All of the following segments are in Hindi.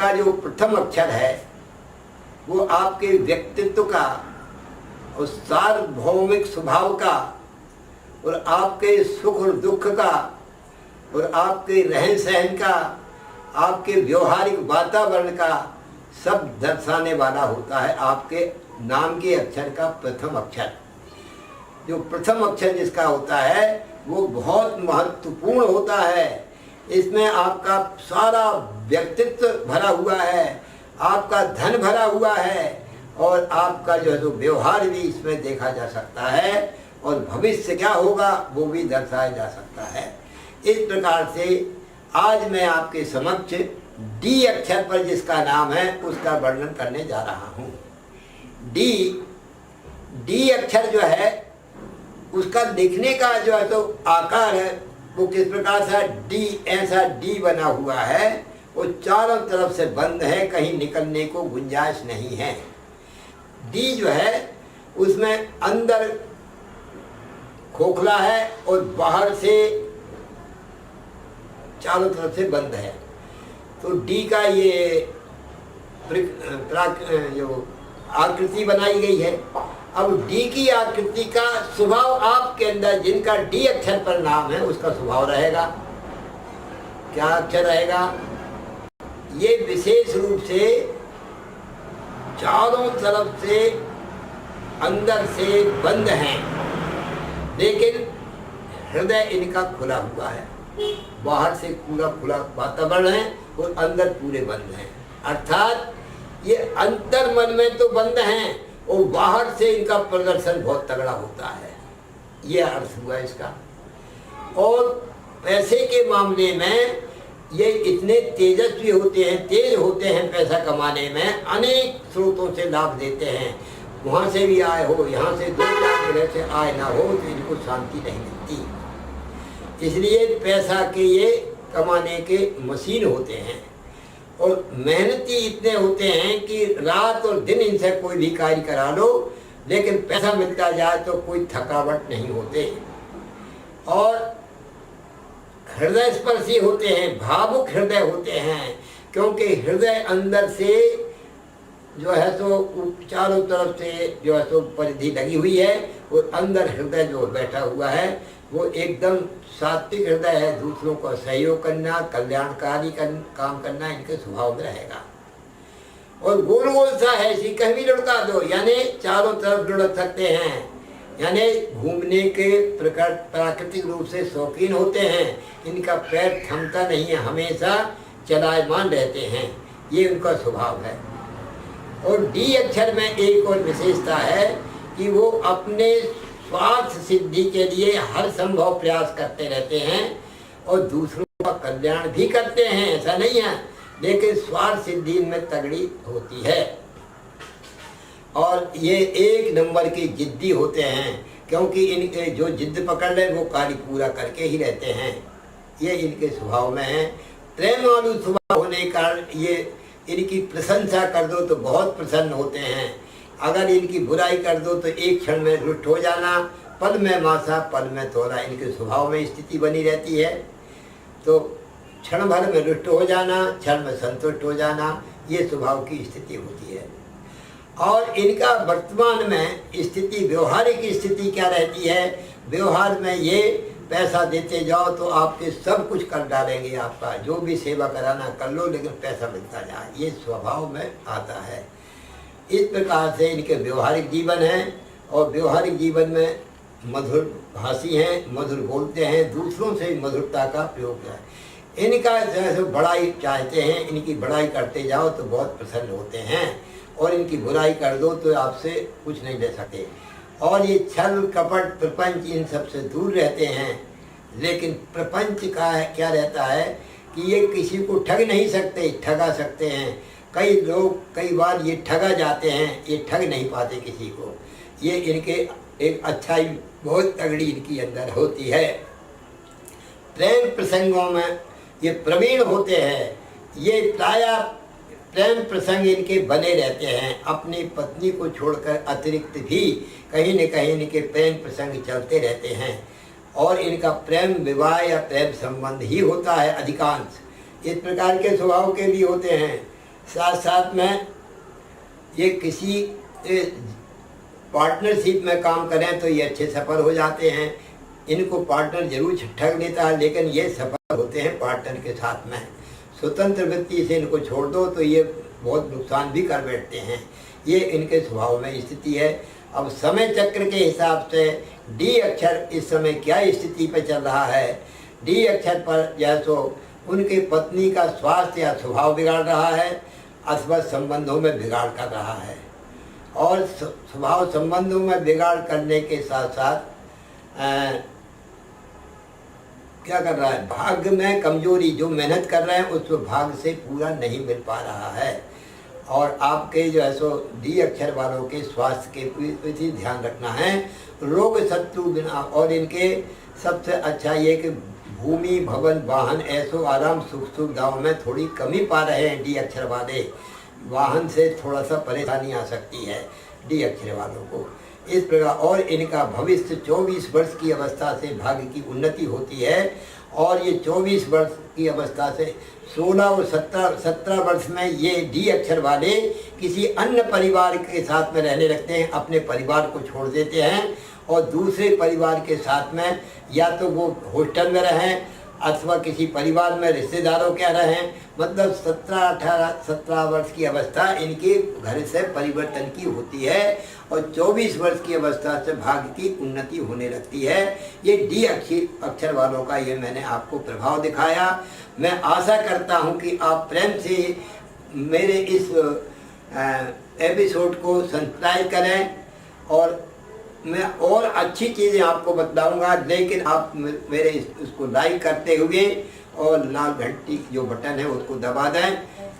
इनका जो प्रथम अक्षर है वो आपके व्यक्तित्व का और सार्वभौमिक स्वभाव का और आपके सुख और दुख का और आपके रहन सहन का, आपके व्यवहारिक वातावरण का सब दर्शाने वाला होता है आपके नाम के अक्षर का प्रथम अक्षर। जो प्रथम अक्षर जिसका होता है वो बहुत महत्वपूर्ण होता है। इसमें आपका सारा व्यक्तित्व भरा हुआ है, आपका धन भरा हुआ है और आपका जो है तो व्यवहार भी इसमें देखा जा सकता है और भविष्य क्या होगा वो भी दर्शाया जा सकता है। इस प्रकार से आज मैं आपके समक्ष डी अक्षर पर जिसका नाम है उसका वर्णन करने जा रहा हूँ। डी अक्षर जो है उसका दिखने का जो है तो आकार है वो किस प्रकार से डी, ऐसा डी बना हुआ है, वो चारों तरफ से बंद है, कहीं निकलने को गुंजाइश नहीं है। डी जो है उसमें अंदर खोखला है और बाहर से चारों तरफ से बंद है। तो डी का ये जो आकृति बनाई गई है। अब डी की आकृति का स्वभाव आपके अंदर जिनका डी अक्षर पर नाम है उसका स्वभाव रहेगा। क्या अक्षर रहेगा? ये विशेष रूप से चारों तरफ से अंदर से बंद हैं, लेकिन हृदय इनका खुला हुआ है। बाहर से पूरा खुला वातावरण है और अंदर पूरे बंद हैं। अर्थात ये अंतर मन में तो बंद हैं और बाहर से इनका प्रदर्शन बहुत तगड़ा होता है। ये अर्थ हुआ इसका। और पैसे के मामले में ये इतने तेजस्वी होते हैं, तेज होते हैं पैसा कमाने में, अनेक स्रोतों से लाभ देते हैं। वहाँ से भी आय हो, यहाँ से दो चार जगह से आय ना हो तो इनको शांति नहीं मिलती। इसलिए पैसा के ये कमाने के मशीन होते हैं और मेहनती इतने होते हैं कि रात और दिन इनसे कोई भी कार्य करा लो लेकिन पैसा मिलता जाए तो कोई थकावट नहीं होते। और हृदय स्पर्शी होते हैं, भावुक हृदय होते हैं, क्योंकि हृदय अंदर से जो है तो चारों तरफ से जो है तो परिधि लगी हुई है और अंदर हृदय जो बैठा हुआ है वो एकदम सात्विक हृदय है। दूसरों का सहयोग करना, कल्याणकारी काम करना इनके स्वभाव में रहेगा। और गोल गोल सा है, इसी कहीं भी लुढ़का दो, यानी चारों तरफ लुढ़क सकते हैं। यानी घूमने के प्राकृतिक रूप से शौकीन होते हैं। इनका पैर थमता नहीं है, हमेशा चलायमान रहते हैं, ये उनका स्वभाव है। और डी अक्षर में एक और विशेषता है कि वो अपने स्वार्थ सिद्धि के लिए हर संभव प्रयास करते रहते हैं और दूसरों का कल्याण भी करते हैं, ऐसा नहीं है, लेकिन स्वार्थ सिद्धि में तगड़ी होती है। और ये एक नंबर की जिद्दी होते हैं, क्योंकि इनके जो जिद्द पकड़ ले वो कार्य पूरा करके ही रहते हैं। ये इनके स्वभाव में है। प्रेमालु स्वभाव होने के कारण ये इनकी प्रशंसा कर दो तो बहुत प्रसन्न होते हैं, अगर इनकी बुराई कर दो तो एक क्षण में रुष्ट हो जाना। पल में मासा पल में तोड़ा, इनके स्वभाव में स्थिति बनी रहती है। तो क्षण भर में रुष्ट हो जाना, क्षण में संतुष्ट हो जाना, ये स्वभाव की स्थिति होती है। और इनका वर्तमान में स्थिति, व्यवहारिक स्थिति क्या रहती है? व्यवहार में ये पैसा देते जाओ तो आपके सब कुछ कर डालेंगे, आपका जो भी सेवा कराना कर लो लेकिन पैसा मिलता जाए, ये स्वभाव में आता है। इस प्रकार से इनके व्यवहारिक जीवन है और व्यवहारिक जीवन में मधुर भाषी हैं, मधुर बोलते हैं, दूसरों से मधुरता का प्रयोग है। इनका जैसे बड़ाई चाहते हैं, इनकी बड़ाई करते जाओ तो बहुत प्रसन्न होते हैं और इनकी बुराई कर दो तो आपसे कुछ नहीं ले सकते। और ये छल कपट प्रपंच इन सब से दूर रहते हैं। लेकिन प्रपंच का क्या रहता है कि ये किसी को ठग नहीं सकते, ठगा सकते हैं। कई लोग कई बार ये ठगा जाते हैं, ये ठग नहीं पाते किसी को। ये इनके एक अच्छाई बहुत तगड़ी इनकी अंदर होती है। प्रेम प्रसंगों में ये प्रवीण होते हैं। ये प्रायः प्रेम प्रसंग इनके बने रहते हैं। अपनी पत्नी को छोड़कर अतिरिक्त भी कहीं न कहीं इनके प्रेम प्रसंग चलते रहते हैं और इनका प्रेम विवाह या प्रेम संबंध ही होता है अधिकांश। इस प्रकार के स्वभाव के भी होते हैं। साथ साथ में ये किसी पार्टनरशिप में काम करें तो ये अच्छे सफल हो जाते हैं। इनको पार्टनर जरूर ठग लेता है, लेकिन ये सफल होते हैं पार्टनर के साथ में। स्वतंत्र वृत्ति से इनको छोड़ दो तो ये बहुत नुकसान भी कर बैठते हैं। ये इनके स्वभाव में स्थिति है। अब समय चक्र के हिसाब से डी अक्षर इस समय क्या स्थिति पर चल रहा है। डी अक्षर पर जैसो उनके पत्नी का स्वास्थ्य या स्वभाव बिगाड़ रहा है, अथवा संबंधों में बिगाड़ कर रहा है। और स्वभाव संबंधों में बिगाड़ करने के साथ साथ क्या कर रहा है, भाग्य में कमजोरी, जो मेहनत कर रहे हैं उस भाग्य से पूरा नहीं मिल पा रहा है। और आपके जो है सो डी अक्षर वालों के स्वास्थ्य के प्रति ध्यान रखना है, रोग शत्रु बिना। और इनके सबसे अच्छा ये कि भूमि भवन वाहन ऐसो आराम सुख सुविधाओं में थोड़ी कमी पा रहे हैं डी अक्षर वाले। वाहन से थोड़ा सा परेशानी आ सकती है डी अक्षर वालों को इस प्रकार। और इनका भविष्य 24 वर्ष की अवस्था से भाग्य की उन्नति होती है। और ये 24 वर्ष की अवस्था से 16 और 17 वर्ष में ये डी अक्षर वाले किसी अन्य परिवार के साथ में रहने लगते हैं, अपने परिवार को छोड़ देते हैं और दूसरे परिवार के साथ में या तो वो हॉस्टल में रहें अथवा किसी परिवार में रिश्तेदारों के रहें। मतलब 17 वर्ष की अवस्था इनके घर से परिवर्तन की होती है और 24 वर्ष की अवस्था से भाग्य की उन्नति होने लगती है। ये डी अक्षर वालों का ये मैंने आपको प्रभाव दिखाया। मैं आशा करता हूँ कि आप प्रेम से मेरे इस एपिसोड को सब्सक्राइब करें और मैं और अच्छी चीज़ें आपको बताऊंगा, लेकिन आप मेरे इसको लाइक करते हुए और लाल घंटी जो बटन है उसको दबा दें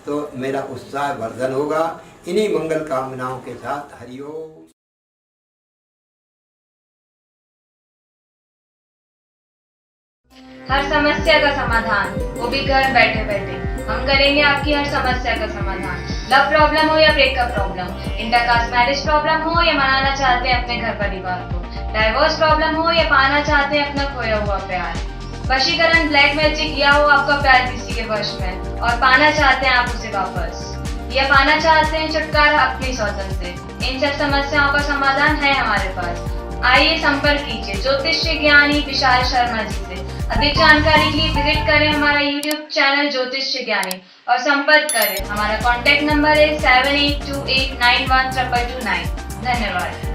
तो मेरा उत्साह वर्धन होगा। इन्हीं मंगल कामनाओं के साथ हरिओम। हर समस्या का समाधान, वो भी घर बैठे बैठे। हम करेंगे आपकी हर समस्या का समाधान। लव प्रॉब्लम हो या breakup problem, intercaste marriage problem हो या मनाना चाहते हैं अपने घर परिवार को, डाइवोर्स प्रॉब्लम हो या पाना चाहते हैं अपना खोया हुआ प्यार, वशीकरण ब्लैक मैजिक या हो आपका प्यार किसी के वश में और पाना चाहते हैं आप उसे वापस, या पाना चाहते हैं छुटकारा अपनी सौतन से, इन सब समस्याओं का समाधान है हमारे पास। आइए संपर्क कीजिए ज्योतिष ज्ञानी विशाल शर्मा जी से। अधिक जानकारी के लिए विजिट करें हमारा YouTube चैनल ज्योतिष ज्ञानी और संपर्क करें। हमारा कॉन्टैक्ट नंबर है 7828912229। धन्यवाद।